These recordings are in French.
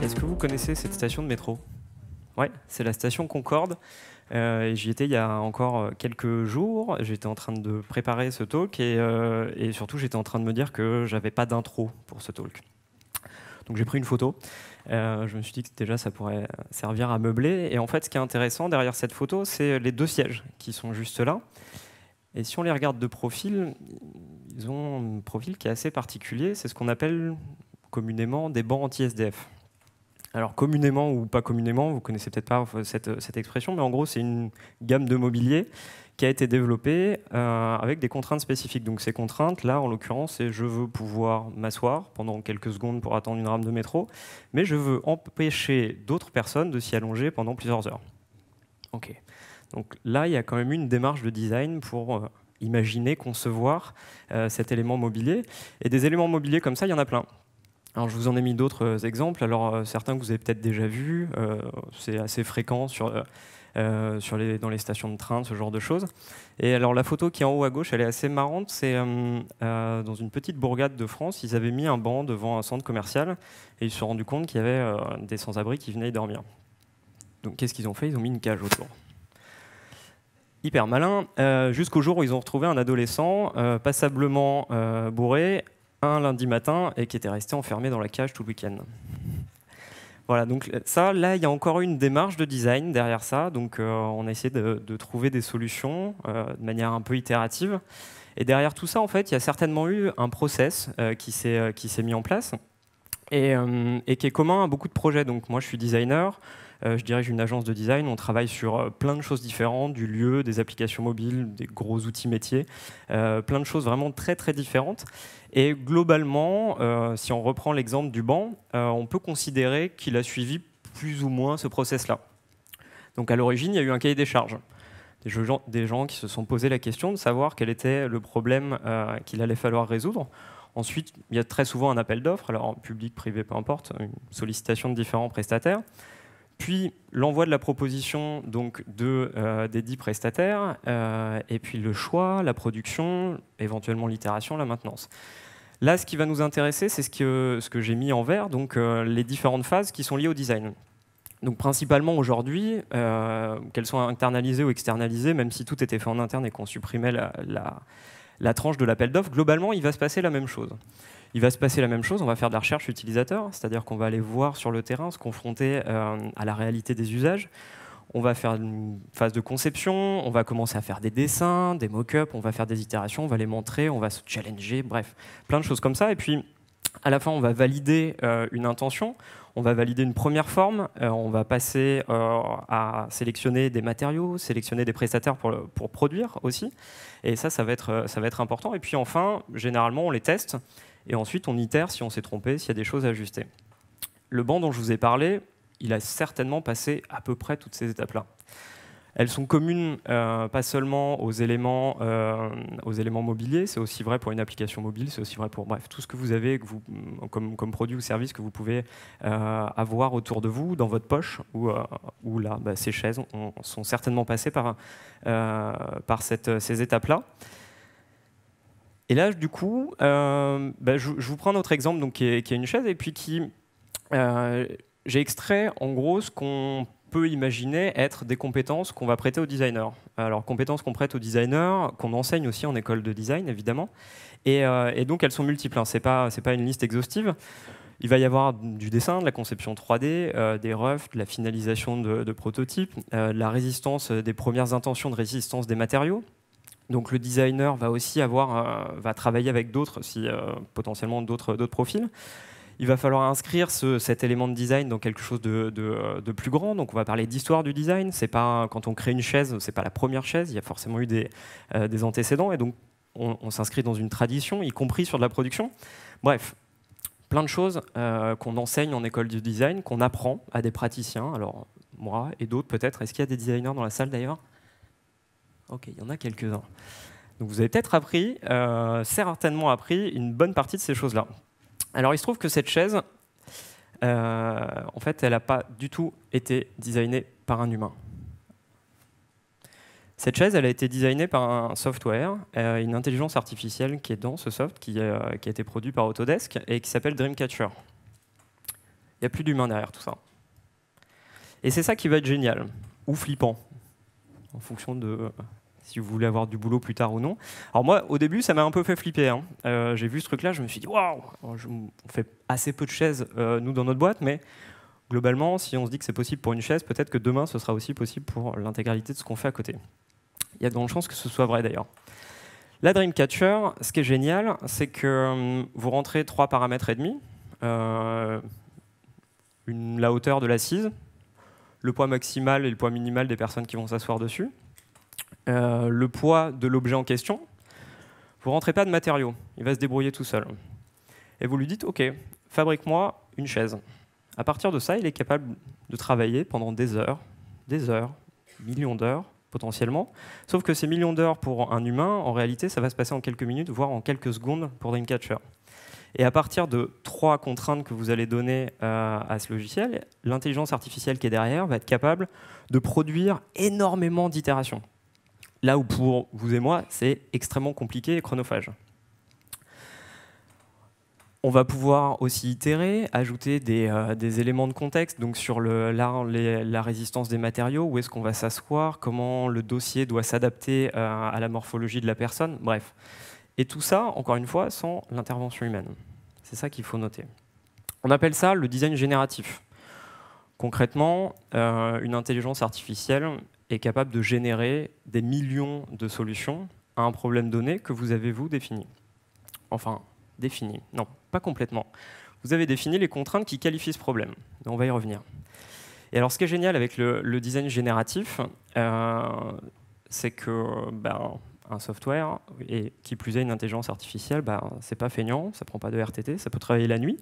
Est-ce que vous connaissez cette station de métro? Ouais, c'est la station Concorde. Et j'y étais il y a encore quelques jours. J'étais en train de préparer ce talk et surtout j'étais en train de me dire que j'avais pas d'intro pour ce talk. Donc j'ai pris une photo. Je me suis dit que déjà ça pourrait servir à meubler. Et en fait, ce qui est intéressant derrière cette photo, c'est les deux sièges qui sont juste là. Et si on les regarde de profil, ils ont un profil qui est assez particulier. C'est ce qu'on appelle communément des bancs anti-SDF. Alors communément ou pas communément, vous connaissez peut-être pas cette expression, mais en gros c'est une gamme de mobilier qui a été développée avec des contraintes spécifiques. Donc ces contraintes, là en l'occurrence, c'est je veux pouvoir m'asseoir pendant quelques secondes pour attendre une rame de métro, mais je veux empêcher d'autres personnes de s'y allonger pendant plusieurs heures. Ok. Donc là, il y a quand même une démarche de design pour imaginer, concevoir cet élément mobilier. Et des éléments mobiliers comme ça, il y en a plein. Alors, je vous en ai mis d'autres exemples. Alors, certains que vous avez peut-être déjà vus, c'est assez fréquent dans les stations de train, ce genre de choses. Et alors, la photo qui est en haut à gauche, elle est assez marrante. C'est dans une petite bourgade de France, ils avaient mis un banc devant un centre commercial et ils se sont rendus compte qu'il y avait des sans-abri qui venaient y dormir. Donc, qu'est-ce qu'ils ont fait? Ils ont mis une cage autour. Hyper malin, jusqu'au jour où ils ont retrouvé un adolescent passablement bourré, un lundi matin et qui était resté enfermé dans la cage tout le week-end. Voilà, donc ça, là, il y a encore une démarche de design derrière ça. Donc, on a essayé de trouver des solutions de manière un peu itérative. Et derrière tout ça, en fait, il y a certainement eu un process qui s'est mis en place et qui est commun à beaucoup de projets. Donc, moi, je suis designer. Je dirige une agence de design, on travaille sur plein de choses différentes, du lieu, des applications mobiles, des gros outils métiers, plein de choses vraiment très très différentes. Et globalement, si on reprend l'exemple du banc, on peut considérer qu'il a suivi plus ou moins ce process-là. Donc à l'origine, il y a eu un cahier des charges. Des gens qui se sont posé la question de savoir quel était le problème qu'il allait falloir résoudre. Ensuite, il y a très souvent un appel d'offres, alors public, privé, peu importe, une sollicitation de différents prestataires. Puis l'envoi de la proposition donc, des 10 prestataires, et puis le choix, la production, éventuellement l'itération, la maintenance. Là, ce qui va nous intéresser, c'est ce que j'ai mis en vert, donc les différentes phases qui sont liées au design. Donc principalement aujourd'hui, qu'elles soient internalisées ou externalisées, même si tout était fait en interne et qu'on supprimait la tranche de l'appel d'offres, globalement, il va se passer la même chose. Il va se passer la même chose, on va faire de la recherche utilisateur, c'est-à-dire qu'on va aller voir sur le terrain, se confronter à la réalité des usages. On va faire une phase de conception, on va commencer à faire des dessins, des mock-ups, on va faire des itérations, on va les montrer, on va se challenger, bref, plein de choses comme ça. Et puis, à la fin, on va valider une intention, on va valider une première forme, on va passer à sélectionner des matériaux, sélectionner des prestataires pour produire aussi. Et ça va être important. Et puis enfin, généralement, on les teste. Et ensuite, on itère si on s'est trompé, s'il y a des choses à ajuster. Le banc dont je vous ai parlé, il a certainement passé à peu près toutes ces étapes-là. Elles sont communes pas seulement aux éléments mobiliers, c'est aussi vrai pour une application mobile, c'est aussi vrai pour bref, tout ce que vous avez comme produit ou service que vous pouvez avoir autour de vous, dans votre poche, ou là, ces chaises sont certainement passées par ces étapes-là. Et là, du coup, je vous prends un autre exemple donc, qui est une chaise, et puis j'ai extrait en gros ce qu'on peut imaginer être des compétences qu'on va prêter aux designers. Alors, compétences qu'on prête aux designers, qu'on enseigne aussi en école de design, évidemment. Et donc, elles sont multiples. Hein. C'est pas une liste exhaustive. Il va y avoir du dessin, de la conception 3D, des roughs, de la finalisation de prototypes, la résistance des premières intentions de résistance des matériaux. Donc le designer va aussi va travailler avec d'autres, potentiellement d'autres profils. Il va falloir inscrire cet élément de design dans quelque chose de plus grand. Donc on va parler d'histoire du design. C'est pas, quand on crée une chaise, c'est pas la première chaise. Il y a forcément eu des antécédents. Et donc on s'inscrit dans une tradition, y compris sur de la production. Bref, plein de choses qu'on enseigne en école du design, qu'on apprend à des praticiens. Alors moi et d'autres peut-être. Est-ce qu'il y a des designers dans la salle d'ailleurs ? Ok, il y en a quelques-uns. Donc vous avez peut-être appris, certainement appris, une bonne partie de ces choses-là. Alors il se trouve que cette chaise, en fait, elle n'a pas du tout été designée par un humain. Cette chaise, elle a été designée par un software, une intelligence artificielle qui est dans ce soft, qui a été produit par Autodesk et qui s'appelle Dreamcatcher. Il n'y a plus d'humain derrière tout ça. Et c'est ça qui va être génial, ou flippant, en fonction de si vous voulez avoir du boulot plus tard ou non. Alors moi, au début, ça m'a un peu fait flipper, hein. J'ai vu ce truc-là, je me suis dit, waouh, on fait assez peu de chaises, nous, dans notre boîte, mais globalement, si on se dit que c'est possible pour une chaise, peut-être que demain, ce sera aussi possible pour l'intégralité de ce qu'on fait à côté. Il y a de grandes chances que ce soit vrai, d'ailleurs. La Dreamcatcher, ce qui est génial, c'est que vous rentrez 3 paramètres et demi, la hauteur de l'assise, le poids maximal et le poids minimal des personnes qui vont s'asseoir dessus, le poids de l'objet en question. Vous ne rentrez pas de matériaux, il va se débrouiller tout seul. Et vous lui dites, OK, fabrique-moi une chaise. À partir de ça, il est capable de travailler pendant des heures, millions d'heures potentiellement. Sauf que ces millions d'heures pour un humain, en réalité, ça va se passer en quelques minutes, voire en quelques secondes pour Dreamcatcher. Et à partir de 3 contraintes que vous allez donner à ce logiciel, l'intelligence artificielle qui est derrière va être capable de produire énormément d'itérations. Là où pour vous et moi, c'est extrêmement compliqué et chronophage. On va pouvoir aussi itérer, ajouter des éléments de contexte, donc sur la résistance des matériaux, où est-ce qu'on va s'asseoir, comment le dossier doit s'adapter à la morphologie de la personne, bref. Et tout ça, encore une fois, sans l'intervention humaine. C'est ça qu'il faut noter. On appelle ça le design génératif. Concrètement, une intelligence artificielle est capable de générer des millions de solutions à un problème donné que vous avez, vous, défini. Enfin, défini. Non, pas complètement. Vous avez défini les contraintes qui qualifient ce problème. On va y revenir. Et alors, ce qui est génial avec le design génératif, c'est que un software, et qui plus est une intelligence artificielle, c'est pas feignant, ça prend pas de RTT, ça peut travailler la nuit.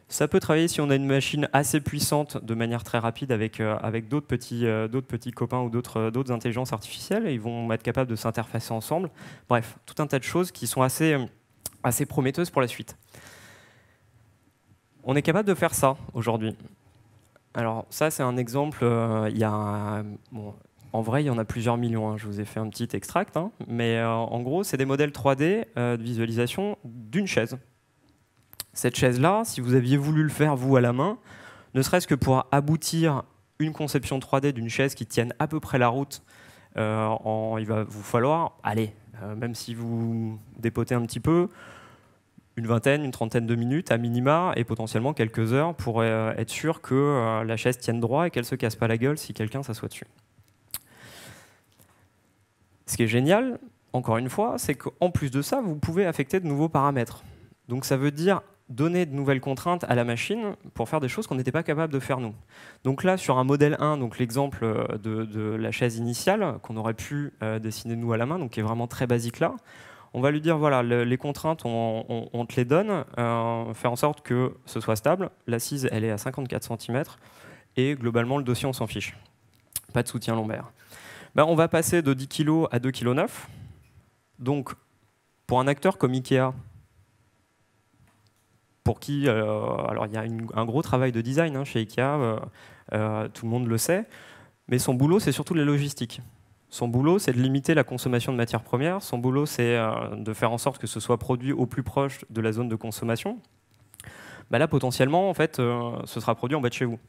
Ça peut travailler si on a une machine assez puissante de manière très rapide avec d'autres petits copains ou d'autres intelligences artificielles. Et ils vont être capables de s'interfacer ensemble. Bref, tout un tas de choses qui sont assez prometteuses pour la suite. On est capable de faire ça aujourd'hui. Alors ça, c'est un exemple. En vrai, il y en a plusieurs millions. Hein. Je vous ai fait un petit extract. Hein. Mais en gros, c'est des modèles 3D de visualisation d'une chaise. Cette chaise-là, si vous aviez voulu le faire, vous, à la main, ne serait-ce que pour aboutir une conception 3D d'une chaise qui tienne à peu près la route, il va vous falloir, même si vous dépotez un petit peu, une vingtaine, une trentaine de minutes à minima et potentiellement quelques heures pour être sûr que la chaise tienne droit et qu'elle ne se casse pas la gueule si quelqu'un s'assoit dessus. Ce qui est génial, encore une fois, c'est qu'en plus de ça, vous pouvez affecter de nouveaux paramètres. Donc ça veut dire donner de nouvelles contraintes à la machine pour faire des choses qu'on n'était pas capable de faire nous. Donc là, sur un modèle 1, donc l'exemple de la chaise initiale qu'on aurait pu dessiner nous à la main, donc qui est vraiment très basique là, on va lui dire, voilà, les contraintes, on te les donne, faire en sorte que ce soit stable. L'assise, elle est à 54 cm, et globalement, le dossier, on s'en fiche. Pas de soutien lombaire. On va passer de 10 kg à 2,9 kg. Donc, pour un acteur comme Ikea, pour qui, alors il y a un gros travail de design chez Ikea, tout le monde le sait, mais son boulot, c'est surtout la logistique. Son boulot, c'est de limiter la consommation de matières premières. Son boulot, c'est de faire en sorte que ce soit produit au plus proche de la zone de consommation. Là, potentiellement, en fait, ce sera produit en bas de chez vous.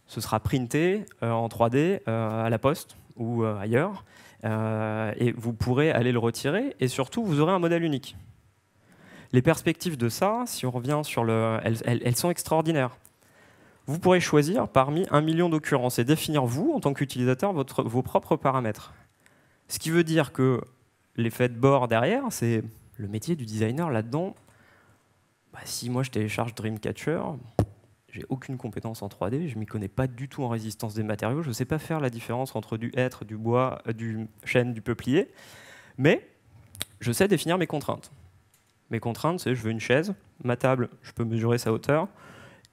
Ce sera printé en 3D à la poste ou ailleurs, et vous pourrez aller le retirer, et surtout, vous aurez un modèle unique. Les perspectives de ça, si on revient sur elles sont extraordinaires. Vous pourrez choisir parmi 1 million d'occurrences et définir, vous, en tant qu'utilisateur, vos propres paramètres. Ce qui veut dire que l'effet de bord derrière, c'est le métier du designer là-dedans. Si moi je télécharge Dreamcatcher, j'ai aucune compétence en 3D, je ne m'y connais pas du tout en résistance des matériaux, je ne sais pas faire la différence entre du hêtre, du bois, du chêne, du peuplier, mais je sais définir mes contraintes. Mes contraintes, c'est je veux une chaise, ma table, je peux mesurer sa hauteur,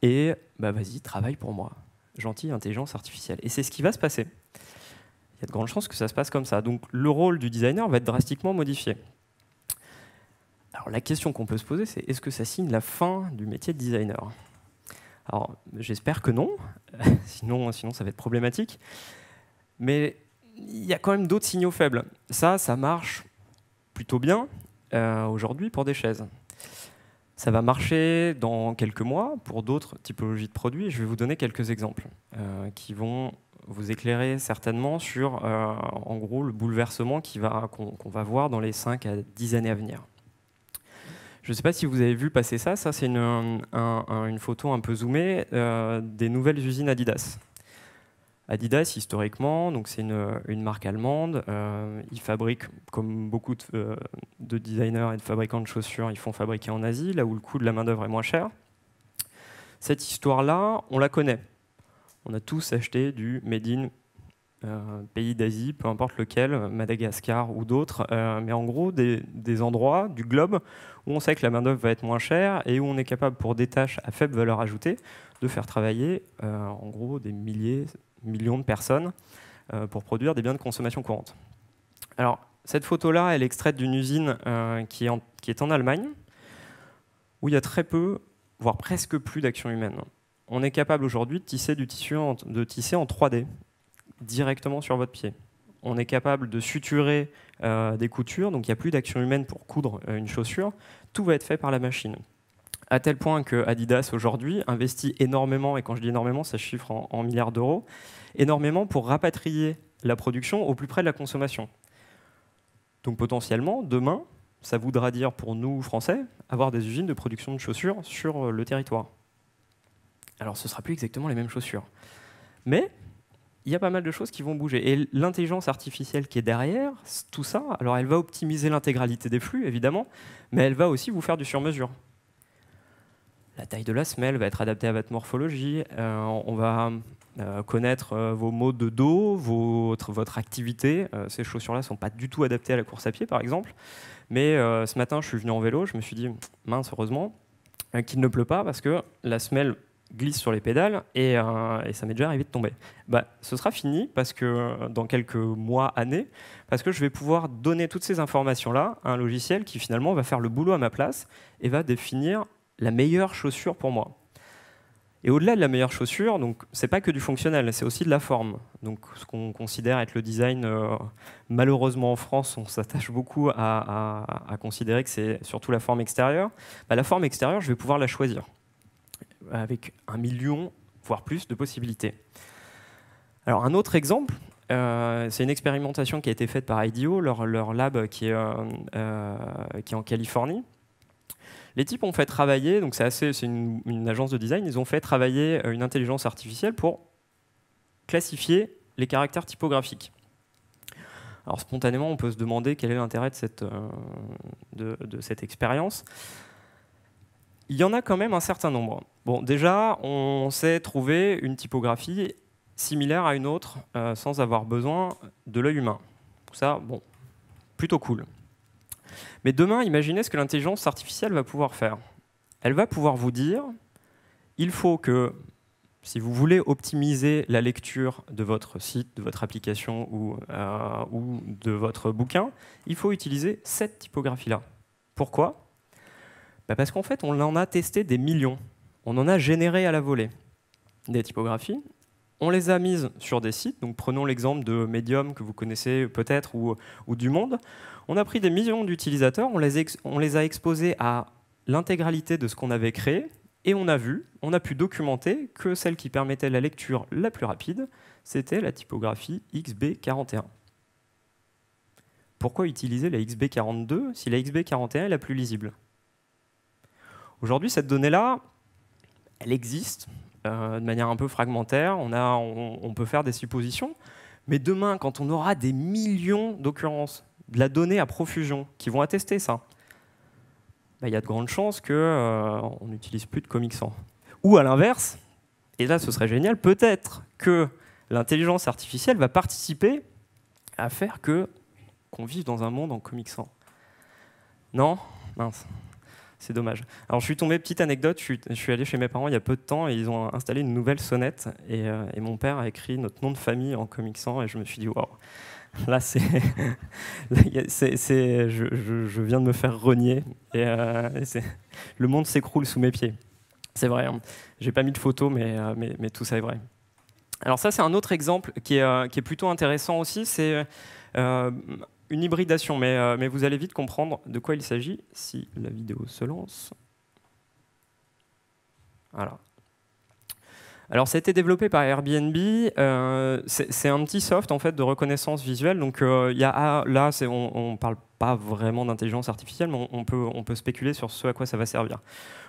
et vas-y, travaille pour moi. Gentille intelligence artificielle. Et c'est ce qui va se passer. Il y a de grandes chances que ça se passe comme ça. Donc le rôle du designer va être drastiquement modifié. Alors la question qu'on peut se poser, c'est est-ce que ça signe la fin du métier de designer? Alors j'espère que non, sinon ça va être problématique. Mais il y a quand même d'autres signaux faibles. Ça marche plutôt bien aujourd'hui pour des chaises. Ça va marcher dans quelques mois pour d'autres typologies de produits. Je vais vous donner quelques exemples qui vont vous éclairer certainement sur, en gros, le bouleversement qu'on va voir dans les 5 à 10 années à venir. Je ne sais pas si vous avez vu passer ça. Ça, c'est une photo un peu zoomée des nouvelles usines Adidas. Adidas, historiquement, c'est une marque allemande. Ils fabriquent, comme beaucoup de designers et de fabricants de chaussures, ils font fabriquer en Asie, là où le coût de la main-d'œuvre est moins cher. Cette histoire-là, on la connaît. On a tous acheté du Made in pays d'Asie, peu importe lequel, Madagascar ou d'autres, mais en gros des endroits du globe où on sait que la main-d'œuvre va être moins chère et où on est capable, pour des tâches à faible valeur ajoutée, de faire travailler en gros des millions de personnes pour produire des biens de consommation courante. Alors, cette photo-là, elle est extraite d'une usine qui est en Allemagne, où il y a très peu, voire presque plus d'action humaine. On est capable aujourd'hui de tisser du tissu en 3D, directement sur votre pied. On est capable de suturer des coutures, donc il n'y a plus d'action humaine pour coudre une chaussure. Tout va être fait par la machine. À tel point que Adidas, aujourd'hui, investit énormément, et quand je dis énormément, ça chiffre en milliards d'euros, énormément pour rapatrier la production au plus près de la consommation. Donc potentiellement, demain, ça voudra dire pour nous, Français, avoir des usines de production de chaussures sur le territoire. Alors ce ne sera plus exactement les mêmes chaussures. Mais il y a pas mal de choses qui vont bouger. Et l'intelligence artificielle qui est derrière, tout ça, alors elle va optimiser l'intégralité des flux, évidemment, mais elle va aussi vous faire du sur-mesure. La taille de la semelle va être adaptée à votre morphologie. On va connaître vos maux de dos, votre activité. Ces chaussures-là ne sont pas du tout adaptées à la course à pied, par exemple. Mais ce matin, je suis venu en vélo, je me suis dit, mince, heureusement, qu'il ne pleut pas, parce que la semelle glisse sur les pédales et ça m'est déjà arrivé de tomber. Ce sera fini parce que dans quelques mois, années, parce que je vais pouvoir donner toutes ces informations-là à un logiciel qui finalement va faire le boulot à ma place et va définir la meilleure chaussure pour moi. Et au-delà de la meilleure chaussure, donc c'est pas que du fonctionnel, c'est aussi de la forme. Donc ce qu'on considère être le design, malheureusement en France, on s'attache beaucoup à considérer que c'est surtout la forme extérieure. La forme extérieure, je vais pouvoir la choisir avec 1 million, voire plus, de possibilités. Alors un autre exemple, c'est une expérimentation qui a été faite par IDEO, leur lab qui est en Californie. Les types ont fait travailler, donc c'est une agence de design, ils ont fait travailler une intelligence artificielle pour classifier les caractères typographiques. Alors spontanément, on peut se demander quel est l'intérêt de cette expérience. Il y en a quand même un certain nombre. Bon, déjà, on sait trouver une typographie similaire à une autre sans avoir besoin de l'œil humain. Ça, bon, plutôt cool. Mais demain, imaginez ce que l'intelligence artificielle va pouvoir faire. Elle va pouvoir vous dire, il faut que, si vous voulez optimiser la lecture de votre site, de votre application ou de votre bouquin, il faut utiliser cette typographie-là. Pourquoi ? Parce qu'en fait, on en a testé des millions. On en a généré à la volée des typographies. On les a mises sur des sites. Donc prenons l'exemple de Medium que vous connaissez peut-être ou du Monde. On a pris des millions d'utilisateurs, on les a exposés à l'intégralité de ce qu'on avait créé et on a pu documenter que celle qui permettait la lecture la plus rapide, c'était la typographie XB41. Pourquoi utiliser la XB42 si la XB41 est la plus lisible ? Aujourd'hui, cette donnée-là, elle existe de manière un peu fragmentaire. On peut faire des suppositions. Mais demain, quand on aura des millions d'occurrences, de la donnée à profusion, qui vont attester ça, il y a de grandes chances qu'on n'utilise plus de Comic Sans. Ou à l'inverse, et là ce serait génial, peut-être que l'intelligence artificielle va participer à faire qu'on vive dans un monde en Comic Sans. Non ? Mince. C'est dommage. Alors je suis tombé, petite anecdote, je suis allé chez mes parents il y a peu de temps et ils ont installé une nouvelle sonnette et mon père a écrit notre nom de famille en Comic Sans et je me suis dit waouh, là je viens de me faire renier et le monde s'écroule sous mes pieds. C'est vrai, hein. J'ai pas mis de photos mais tout ça est vrai. Alors ça c'est un autre exemple qui est plutôt intéressant aussi, c'est une hybridation, mais vous allez vite comprendre de quoi il s'agit si la vidéo se lance. Voilà. Alors, ça a été développé par Airbnb. C'est un petit soft en fait de reconnaissance visuelle. Donc, là, on parle pas vraiment d'intelligence artificielle, mais on peut spéculer sur ce à quoi ça va servir.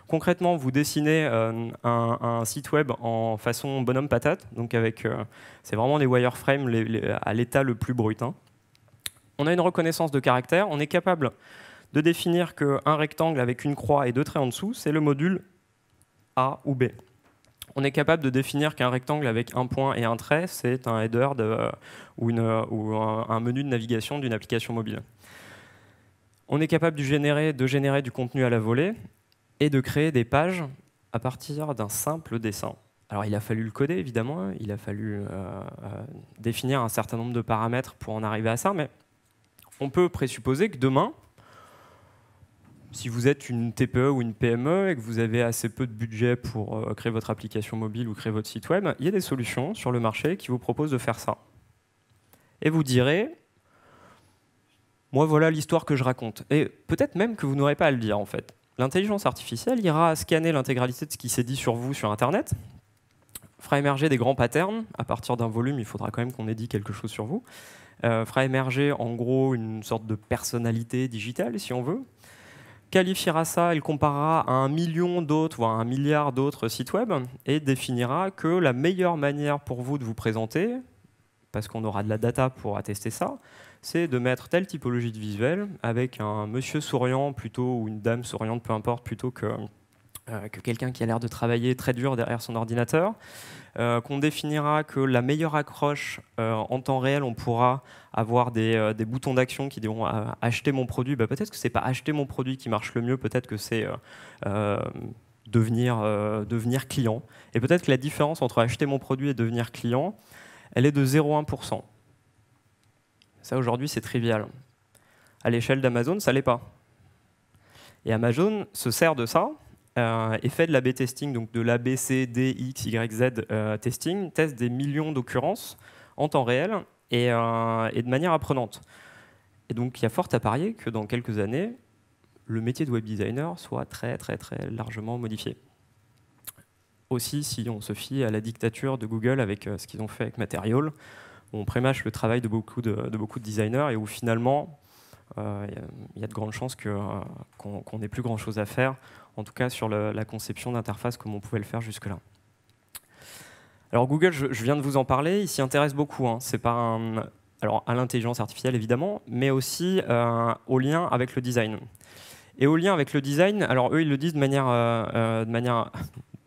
Concrètement, vous dessinez un site web en façon bonhomme patate, donc c'est vraiment les wireframes à l'état le plus brut. Hein. On a une reconnaissance de caractère. On est capable de définir qu'un rectangle avec une croix et deux traits en dessous, c'est le module A ou B. On est capable de définir qu'un rectangle avec un point et un trait, c'est un header ou un menu de navigation d'une application mobile. On est capable de générer du contenu à la volée et de créer des pages à partir d'un simple dessin. Alors il a fallu le coder, évidemment, il a fallu définir un certain nombre de paramètres pour en arriver à ça, mais on peut présupposer que demain, si vous êtes une TPE ou une PME et que vous avez assez peu de budget pour créer votre application mobile ou créer votre site web, il y a des solutions sur le marché qui vous proposent de faire ça. Et vous direz, moi voilà l'histoire que je raconte. Et peut-être même que vous n'aurez pas à le dire en fait. L'intelligence artificielle ira scanner l'intégralité de ce qui s'est dit sur vous sur Internet, fera émerger des grands patterns. À partir d'un volume, il faudra quand même qu'on ait dit quelque chose sur vous. Fera émerger en gros une sorte de personnalité digitale, si on veut. Qualifiera ça, il comparera à 1 million d'autres, voire 1 milliard d'autres sites web, et définira que la meilleure manière pour vous de vous présenter, parce qu'on aura de la data pour attester ça, c'est de mettre telle typologie de visuel avec un monsieur souriant plutôt ou une dame souriante, peu importe, plutôt que quelqu'un qui a l'air de travailler très dur derrière son ordinateur. Qu'on définira que la meilleure accroche en temps réel, on pourra avoir des boutons d'action qui diront acheter mon produit. Bah, peut-être que c'est pas acheter mon produit qui marche le mieux, peut-être que c'est devenir client. Et peut-être que la différence entre acheter mon produit et devenir client, elle est de 0,1%. Ça, aujourd'hui, c'est trivial. À l'échelle d'Amazon, ça l'est pas. Et Amazon se sert de ça et fait de l'A/B testing, donc de l'A/B, C, D, X, Y, Z testing, teste des millions d'occurrences en temps réel et de manière apprenante. Et donc, il y a fort à parier que dans quelques années, le métier de web designer soit très, très, très largement modifié. Aussi, si on se fie à la dictature de Google avec ce qu'ils ont fait avec Material, où on prémâche le travail de beaucoup de designers et où finalement, il y a de grandes chances qu'on n'ait plus grand-chose à faire, en tout cas sur la conception d'interface comme on pouvait le faire jusque-là. Alors Google, je viens de vous en parler, il s'y intéresse beaucoup. Hein. C'est pas alors à l'intelligence artificielle évidemment, mais aussi au lien avec le design. Et au lien avec le design, alors eux ils le disent de manière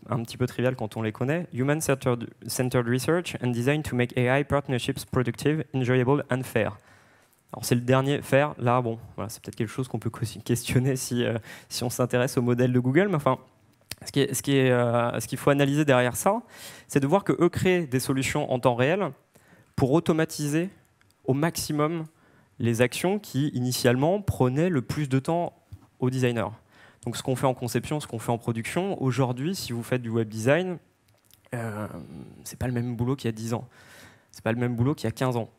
un petit peu triviale quand on les connaît, Human-Centered Research and Design to make AI partnerships productive, enjoyable and fair. Alors c'est le dernier, faire, là, bon, voilà, c'est peut-être quelque chose qu'on peut questionner si on s'intéresse au modèle de Google, mais enfin, ce qu'il faut analyser derrière ça, c'est de voir qu'eux créent des solutions en temps réel pour automatiser au maximum les actions qui, initialement, prenaient le plus de temps aux designers. Donc ce qu'on fait en conception, ce qu'on fait en production, aujourd'hui, si vous faites du web design, c'est pas le même boulot qu'il y a 10 ans. C'est pas le même boulot qu'il y a 15 ans.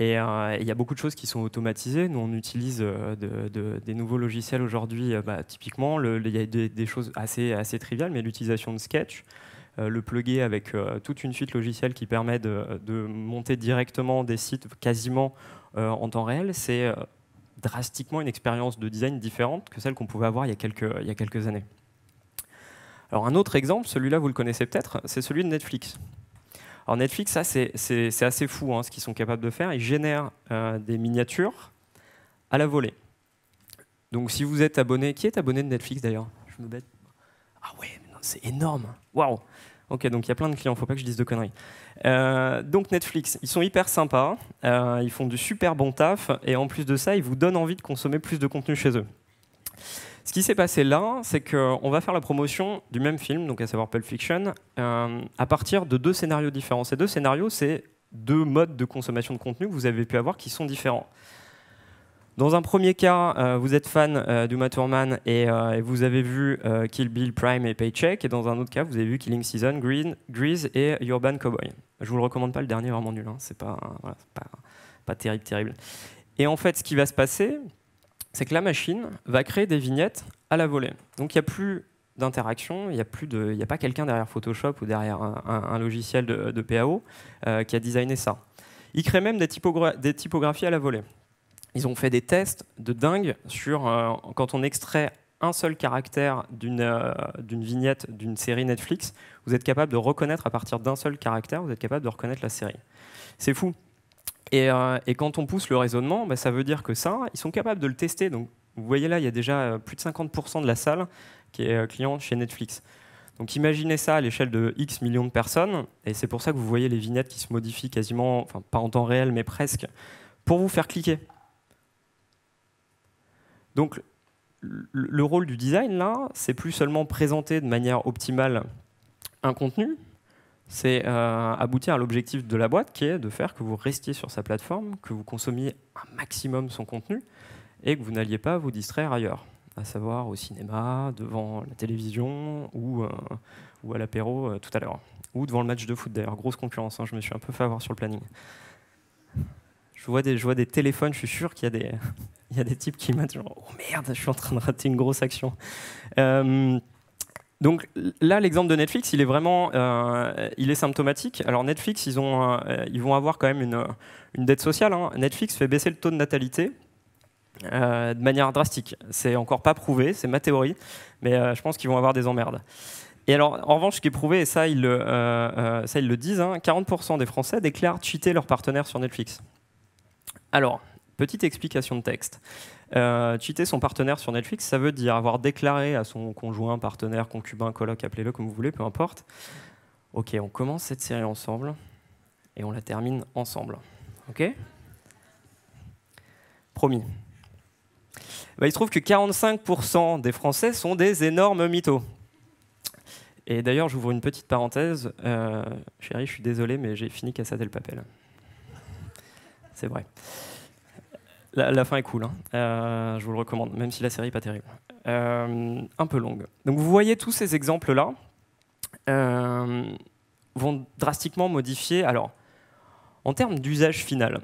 Et il y a beaucoup de choses qui sont automatisées. Nous, on utilise des nouveaux logiciels aujourd'hui. Typiquement, il y a des choses assez triviales, mais l'utilisation de Sketch, le plugger avec toute une suite logicielle qui permet de monter directement des sites quasiment en temps réel, c'est drastiquement une expérience de design différente que celle qu'on pouvait avoir il y a quelques années. Alors un autre exemple, celui-là vous le connaissez peut-être, c'est celui de Netflix. Alors Netflix, ça c'est assez fou hein, ce qu'ils sont capables de faire. Ils génèrent des miniatures à la volée. Donc si vous êtes abonné, qui est abonné de Netflix d'ailleurs? Je me bête. Ah ouais, c'est énorme. Waouh. Ok, donc il y a plein de clients, faut pas que je dise de conneries. Donc Netflix, ils sont hyper sympas, ils font du super bon taf, et en plus de ça, ils vous donnent envie de consommer plus de contenu chez eux. Ce qui s'est passé là, c'est qu'on va faire la promotion du même film, donc à savoir Pulp Fiction, à partir de 2 scénarios différents. Ces 2 scénarios, c'est 2 modes de consommation de contenu que vous avez pu avoir qui sont différents. Dans un premier cas, vous êtes fan d'Uma Thurman et vous avez vu Kill Bill, Prime et Paycheck. Et dans un autre cas, vous avez vu Killing Season, Grease et Urban Cowboy. Je vous le recommande pas, le dernier est vraiment nul. Hein. C'est pas terrible. Et en fait, ce qui va se passer, c'est que la machine va créer des vignettes à la volée. Donc il n'y a plus d'interaction, il n'y a pas quelqu'un derrière Photoshop ou derrière un logiciel de PAO qui a designé ça. Ils créent même des typographies à la volée. Ils ont fait des tests de dingue sur quand on extrait un seul caractère d'une vignette d'une série Netflix, vous êtes capable de reconnaître à partir d'un seul caractère, vous êtes capable de reconnaître la série. C'est fou. Et quand on pousse le raisonnement, bah, ça veut dire que ça, ils sont capables de le tester. Donc, vous voyez là, il y a déjà plus de 50% de la salle qui est client chez Netflix. Donc imaginez ça à l'échelle de X millions de personnes, et c'est pour ça que vous voyez les vignettes qui se modifient quasiment, enfin pas en temps réel, mais presque, pour vous faire cliquer. Donc le rôle du design, là, c'est plus seulement présenter de manière optimale un contenu, c'est aboutir à l'objectif de la boîte, qui est de faire que vous restiez sur sa plateforme, que vous consommiez un maximum son contenu, et que vous n'alliez pas vous distraire ailleurs, à savoir au cinéma, devant la télévision, ou à l'apéro tout à l'heure, ou devant le match de foot d'ailleurs. Grosse concurrence, hein, je me suis un peu fait avoir sur le planning. Je vois des téléphones, je suis sûr qu'il y a des types qui mettent genre, oh merde, je suis en train de rater une grosse action. Donc là, l'exemple de Netflix, il est vraiment, il est symptomatique. Alors Netflix, ils vont avoir quand même une dette sociale. Hein. Netflix fait baisser le taux de natalité de manière drastique. C'est encore pas prouvé, c'est ma théorie, mais je pense qu'ils vont avoir des emmerdes. Et alors, en revanche, ce qui est prouvé, et ça ils le disent, hein, 40% des Français déclarent cheater leurs partenaires sur Netflix. Alors, petite explication de texte. Cheater son partenaire sur Netflix, ça veut dire avoir déclaré à son conjoint, partenaire, concubin, coloc, appelez-le comme vous voulez, peu importe. Ok, on commence cette série ensemble et on la termine ensemble. Ok ? Promis. Bah, il se trouve que 45% des Français sont des énormes mythos. Et d'ailleurs, j'ouvre une petite parenthèse. Chérie, je suis désolé, mais j'ai fini Casa del Papel. C'est vrai. La fin est cool, hein. Je vous le recommande, même si la série n'est pas terrible. Un peu longue. Donc vous voyez tous ces exemples-là vont drastiquement modifier. Alors, en termes d'usage final,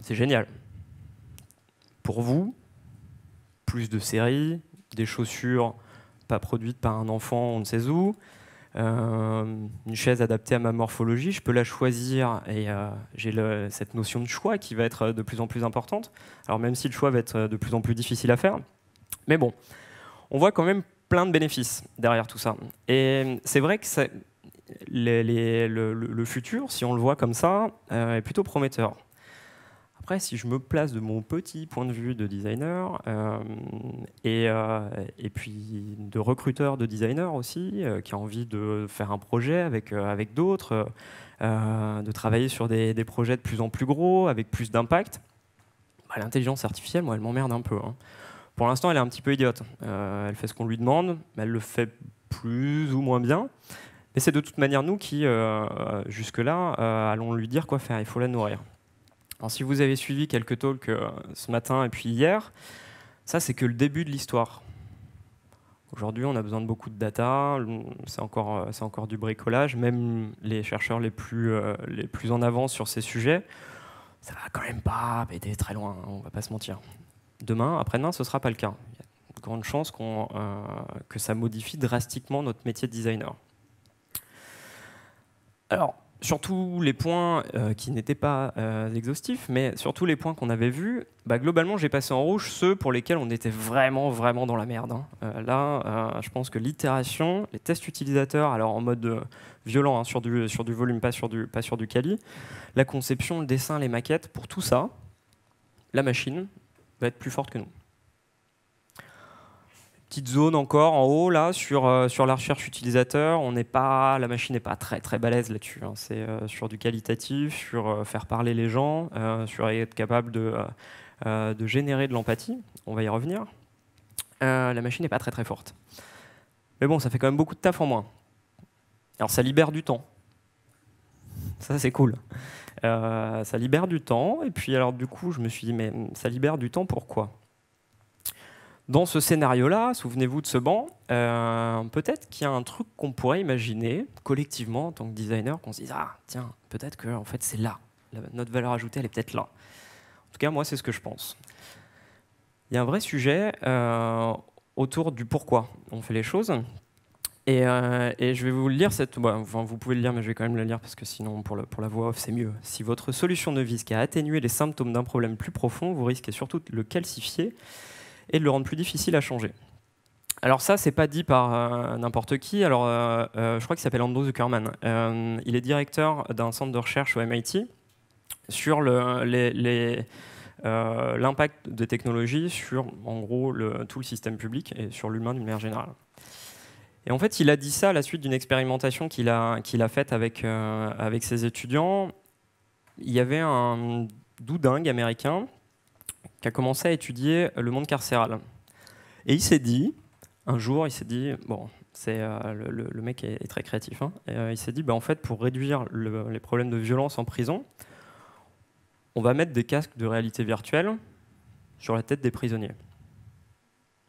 c'est génial. Pour vous, plus de séries, des chaussures pas produites par un enfant, on ne sait où, une chaise adaptée à ma morphologie, je peux la choisir et j'ai cette notion de choix qui va être de plus en plus importante. Alors même si le choix va être de plus en plus difficile à faire, mais bon, on voit quand même plein de bénéfices derrière tout ça. Et c'est vrai que le futur, si on le voit comme ça, est plutôt prometteur. Après, si je me place de mon petit point de vue de designer et puis de recruteur de designer aussi, qui a envie de faire un projet avec d'autres, de travailler sur des projets de plus en plus gros, avec plus d'impact, bah, l'intelligence artificielle, moi, elle m'emmerde un peu. Hein. Pour l'instant, elle est un petit peu idiote. Elle fait ce qu'on lui demande, mais elle le fait plus ou moins bien. Mais c'est de toute manière nous qui, jusque-là, allons lui dire quoi faire. Il faut la nourrir. Alors, si vous avez suivi quelques talks ce matin et puis hier, ça c'est que le début de l'histoire. Aujourd'hui, on a besoin de beaucoup de data, c'est encore du bricolage. Même les chercheurs les plus en avance sur ces sujets, ça va quand même pas aider très loin, hein, on va pas se mentir. Demain, après-demain, ce sera pas le cas. Il y a de grandes chances que ça modifie drastiquement notre métier de designer. Alors, sur tous les points qui n'étaient pas exhaustifs, mais sur tous les points qu'on avait vus, bah, globalement, j'ai passé en rouge ceux pour lesquels on était vraiment, vraiment dans la merde. Hein. Là, je pense que l'itération, les tests utilisateurs, alors en mode violent, hein, sur du volume, pas sur du quali, la conception, le dessin, les maquettes, pour tout ça, la machine va être plus forte que nous. Petite zone encore en haut là sur la recherche utilisateur, la machine n'est pas très très balèze là-dessus. Hein. C'est sur du qualitatif, sur faire parler les gens, sur être capable de générer de l'empathie. On va y revenir. La machine n'est pas très très forte. Mais bon, ça fait quand même beaucoup de taf en moins. Alors ça libère du temps. Ça c'est cool. Ça libère du temps. Et puis alors du coup, je me suis dit mais ça libère du temps pourquoi ? Dans ce scénario-là, souvenez-vous de ce banc, peut-être qu'il y a un truc qu'on pourrait imaginer collectivement en tant que designer, qu'on se dise ah tiens, peut-être que en fait c'est là, notre valeur ajoutée elle est peut-être là. En tout cas moi c'est ce que je pense. Il y a un vrai sujet. autour du pourquoi on fait les choses. Et je vais vous le lire, vous pouvez le lire, mais je vais quand même le lire parce que sinon, pour la voix off, c'est mieux. Si votre solution ne vise qu'à atténuer les symptômes d'un problème plus profond, vous risquez surtout de le calcifier et de le rendre plus difficile à changer. Alors ça, c'est pas dit par n'importe qui. Alors, je crois qu'il s'appelle Andrew Zuckerman. Il est directeur d'un centre de recherche au MIT sur l'impact des technologies sur, en gros, tout le système public et sur l'humain d'une manière générale. Et en fait, il a dit ça à la suite d'une expérimentation qu'il a faite avec ses étudiants. Il y avait un doudingue américain qui a commencé à étudier le monde carcéral. Et il s'est dit, un jour, bon, le mec est très créatif, hein, et, il s'est dit, en fait, pour réduire les problèmes de violence en prison, on va mettre des casques de réalité virtuelle sur la tête des prisonniers.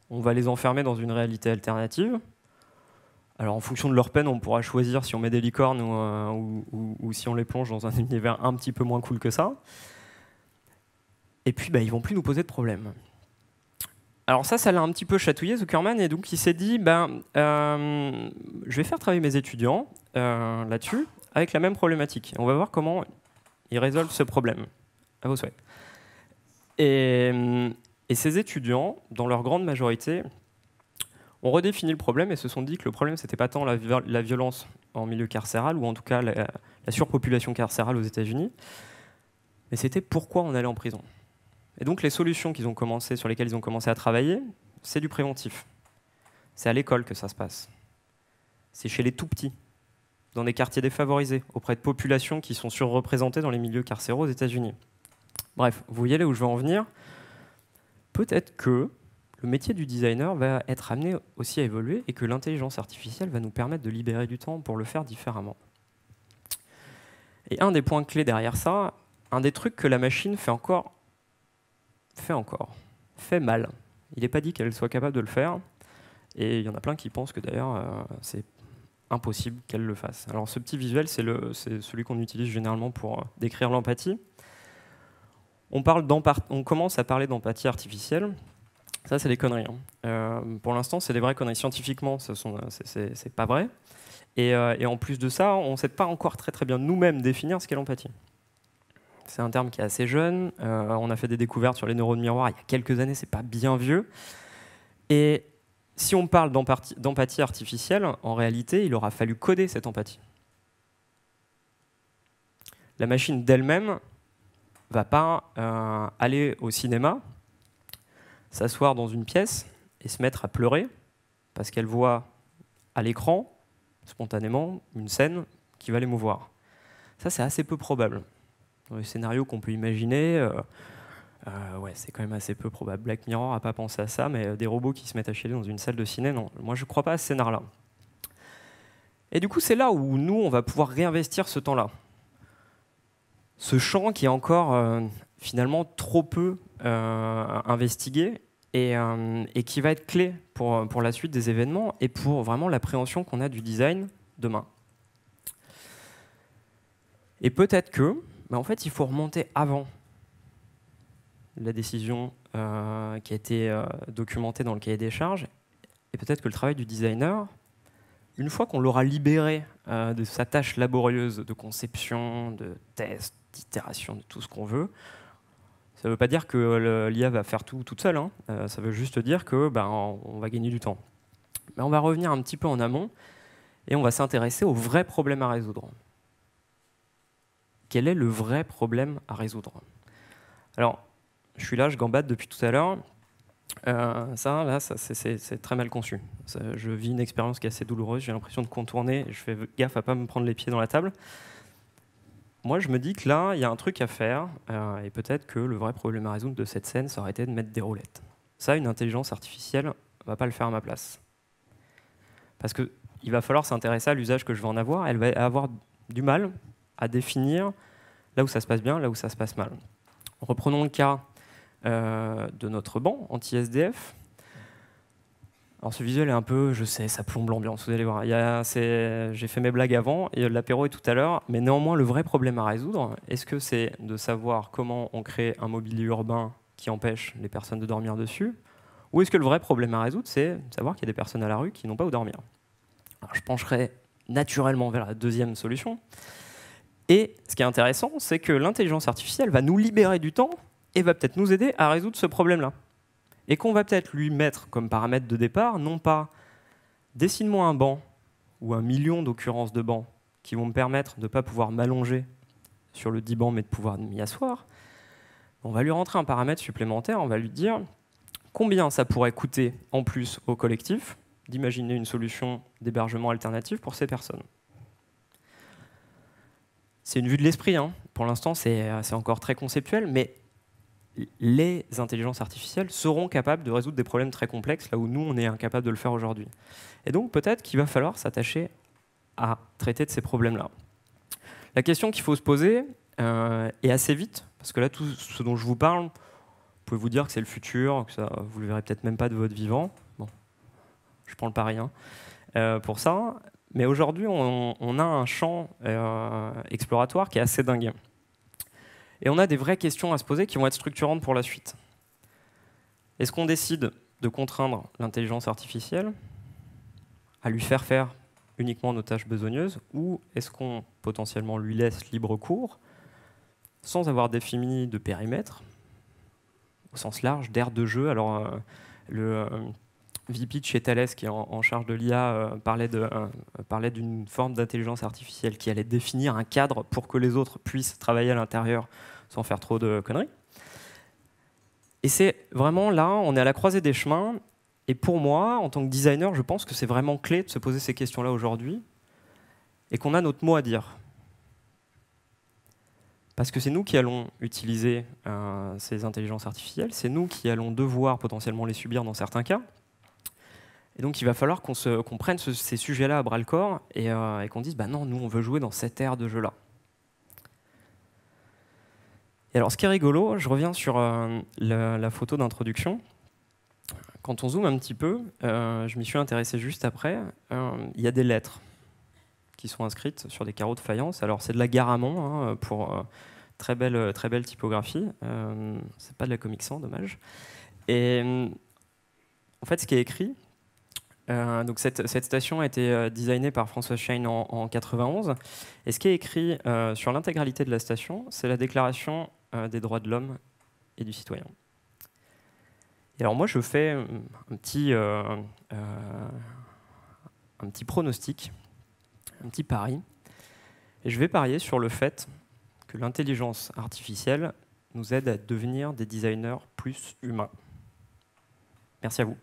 On va les enfermer dans une réalité alternative. Alors, en fonction de leur peine, on pourra choisir si on met des licornes ou si on les plonge dans un univers un petit peu moins cool que ça. Et puis, ils vont plus nous poser de problème. Alors ça l'a un petit peu chatouillé, Zuckerman, et donc il s'est dit, je vais faire travailler mes étudiants là-dessus, avec la même problématique. On va voir comment ils résolvent ce problème. À vos souhaits. Et ces étudiants, dans leur grande majorité, ont redéfini le problème et se sont dit que le problème, c'était pas tant la violence en milieu carcéral, ou en tout cas la surpopulation carcérale aux États-Unis, mais c'était pourquoi on allait en prison. Et donc les solutions sur lesquelles ils ont commencé à travailler, c'est du préventif. C'est à l'école que ça se passe. C'est chez les tout-petits, dans des quartiers défavorisés, auprès de populations qui sont surreprésentées dans les milieux carcéraux aux États-Unis. Bref, vous voyez là où je veux en venir. Peut-être que le métier du designer va être amené aussi à évoluer et que l'intelligence artificielle va nous permettre de libérer du temps pour le faire différemment. Et un des points clés derrière ça, un des trucs que la machine fait mal. Il n'est pas dit qu'elle soit capable de le faire, et il y en a plein qui pensent que d'ailleurs c'est impossible qu'elle le fasse. Alors ce petit visuel, c'est celui qu'on utilise généralement pour décrire l'empathie. On commence à parler d'empathie artificielle. Ça, c'est des conneries. Hein. Pour l'instant, c'est des vraies conneries. Scientifiquement, c'est pas vrai. Et en plus de ça, on ne sait pas encore très très bien nous-mêmes définir ce qu'est l'empathie. C'est un terme qui est assez jeune. On a fait des découvertes sur les neurones miroirs il y a quelques années, c'est pas bien vieux. Et si on parle d'empathie artificielle, en réalité, il aura fallu coder cette empathie. La machine d'elle-même va pas aller au cinéma, s'asseoir dans une pièce et se mettre à pleurer parce qu'elle voit à l'écran, spontanément, une scène qui va l'émouvoir. Ça, c'est assez peu probable. Dans les scénarios qu'on peut imaginer, c'est quand même assez peu probable. Black Mirror n'a pas pensé à ça, mais des robots qui se mettent à chialer dans une salle de ciné, non. Moi, je ne crois pas à ce scénario-là. Et du coup, c'est là où nous, on va pouvoir réinvestir ce temps-là. Ce champ qui est encore finalement trop peu investigué et qui va être clé pour la suite des événements et pour vraiment l'appréhension qu'on a du design demain. Et peut-être que, en fait, il faut remonter avant la décision qui a été documentée dans le cahier des charges. Et peut-être que le travail du designer, une fois qu'on l'aura libéré de sa tâche laborieuse de conception, de test, d'itération, de tout ce qu'on veut, ça ne veut pas dire que l'IA va faire tout toute seule. Hein. Ça veut juste dire que on va gagner du temps. Mais on va revenir un petit peu en amont et on va s'intéresser au vrai problème à résoudre. Quel est le vrai problème à résoudre? Alors, je suis là, je gambade depuis tout à l'heure. C'est très mal conçu. Je vis une expérience qui est assez douloureuse. J'ai l'impression de contourner. Je fais gaffe à ne pas me prendre les pieds dans la table. Moi, je me dis que là, il y a un truc à faire. Et peut-être que le vrai problème à résoudre de cette scène, ça aurait été de mettre des roulettes. Ça, une intelligence artificielle ne va pas le faire à ma place. Parce qu'il va falloir s'intéresser à l'usage que je vais en avoir. Elle va avoir du mal à définir là où ça se passe bien, là où ça se passe mal. Reprenons le cas de notre banc anti-SDF. Alors ce visuel est un peu, je sais, ça plombe l'ambiance, vous allez voir. J'ai fait mes blagues avant, et l'apéro est tout à l'heure, mais néanmoins le vrai problème à résoudre, est-ce que c'est de savoir comment on crée un mobilier urbain qui empêche les personnes de dormir dessus, Ou est-ce que le vrai problème à résoudre, c'est de savoir qu'il y a des personnes à la rue qui n'ont pas où dormir? Alors, je pencherai naturellement vers la deuxième solution. Et ce qui est intéressant, c'est que l'intelligence artificielle va nous libérer du temps et va peut-être nous aider à résoudre ce problème-là. Et qu'on va peut-être lui mettre comme paramètre de départ, non pas « dessine-moi un banc » ou 1 million d'occurrences de bancs qui vont me permettre de ne pas pouvoir m'allonger sur le divan, mais de pouvoir m'y asseoir. On va lui rentrer un paramètre supplémentaire, on va lui dire combien ça pourrait coûter en plus au collectif d'imaginer une solution d'hébergement alternative pour ces personnes. C'est une vue de l'esprit, hein. Pour l'instant c'est encore très conceptuel, mais les intelligences artificielles seront capables de résoudre des problèmes très complexes, là où nous, on est incapable de le faire aujourd'hui. Et donc, peut-être qu'il va falloir s'attacher à traiter de ces problèmes-là. La question qu'il faut se poser, et assez vite, parce que là, tout ce dont je vous parle, vous pouvez vous dire que c'est le futur, que ça, vous ne le verrez peut-être même pas de votre vivant. Bon, je prends le pari pour ça. Mais aujourd'hui, on a un champ exploratoire qui est assez dingue. Et on a des vraies questions à se poser qui vont être structurantes pour la suite. Est-ce qu'on décide de contraindre l'intelligence artificielle à lui faire uniquement nos tâches besogneuses, ou est-ce qu'on potentiellement lui laisse libre cours sans avoir défini de périmètre au sens large, d'aire de jeu? Alors, le VP de chez Thales, qui est en charge de l'IA, parlait d'une forme d'intelligence artificielle qui allait définir un cadre pour que les autres puissent travailler à l'intérieur sans faire trop de conneries. Et c'est vraiment là, on est à la croisée des chemins. Et pour moi, en tant que designer, je pense que c'est vraiment clé de se poser ces questions-là aujourd'hui et qu'on a notre mot à dire. Parce que c'est nous qui allons utiliser ces intelligences artificielles, c'est nous qui allons devoir potentiellement les subir dans certains cas. Et donc il va falloir qu'on prenne ces sujets-là à bras-le-corps et qu'on dise bah non, nous on veut jouer dans cette ère de jeu-là. Et alors ce qui est rigolo, je reviens sur la photo d'introduction. Quand on zoome un petit peu, je m'y suis intéressé juste après, il y a des lettres qui sont inscrites sur des carreaux de faïence. Alors c'est de la Garamond hein, pour très belle typographie. C'est pas de la Comic Sans, dommage. Et en fait, ce qui est écrit, donc cette station a été designée par François Schein en 91. Et ce qui est écrit sur l'intégralité de la station, c'est la Déclaration des droits de l'homme et du citoyen. Et alors moi, je fais un petit pronostic, un petit pari. Et je vais parier sur le fait que l'intelligence artificielle nous aide à devenir des designers plus humains. Merci à vous.